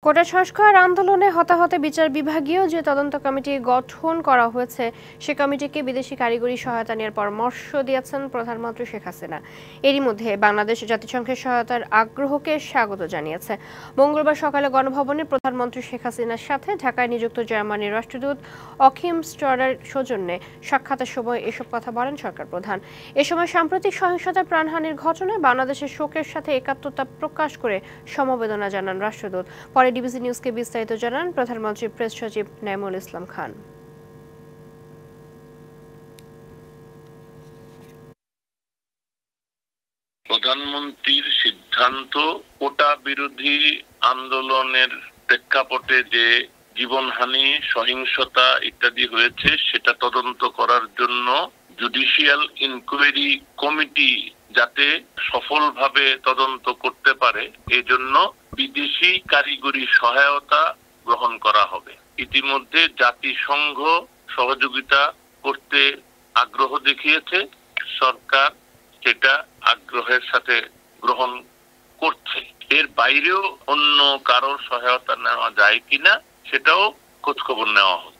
কোটা সংস্কার আন্দোলনে হতাহতে বিচার বিভাগীয় যে তদন্ত কমিটি গঠন করা হয়েছে সে কমিটিকে বিদেশি কারিগরি সহায়তা নেওয়ার পরামর্শ দিয়েছেন প্রধানমন্ত্রী শেখ হাসিনা। এরই মধ্যে বাংলাদেশ জাতিসংঘের সহায়তার আগ্রহকে স্বাগত জানিয়েছে। মঙ্গলবার সকালে গণভবনে প্রধানমন্ত্রী শেখ হাসিনার সাথে ঢাকায় নিযুক্ত জার্মানির রাষ্ট্রদূত অখিম স্টরার সৌজন্যে সাক্ষাতের সময় এসব কথা বলেন সরকার প্রধান। এ সময় সাম্প্রতিক সহিংসতার প্রাণহানির ঘটনায় বাংলাদেশের শোকের সাথে একাত্মতা প্রকাশ করে সমবেদনা জানান রাষ্ট্রদূত। পরে ডিবিসি নিউজকে বিস্তারিত জানান প্রধানমন্ত্রীর প্রেস সচিব নাইমুল ইসলাম খান। প্রধানমন্ত্রীর সিদ্ধান্ত কোটা বিরোধী আন্দোলনের প্রেক্ষাপটে যে জীবনহানি, সহিংসতা ইত্যাদি হয়েছে সেটা তদন্ত করার জন্য জুডিশিয়াল ইনকোয়ারি কমিটি যাতে সফলভাবে তদন্ত করতে পারে এজন্য বিদেশি কারিগরি সহায়তা গ্রহণ করা হবে। ইতিমধ্যে জাতিসংঘ সহযোগিতা করতে আগ্রহ দেখিয়েছে, সরকার সেটা আগ্রহের সাথে গ্রহণ করছে। এর বাইরেও অন্য কারো সহায়তা নেওয়া যায় কিনা সেটাও খোঁজখবর নেওয়া হবে।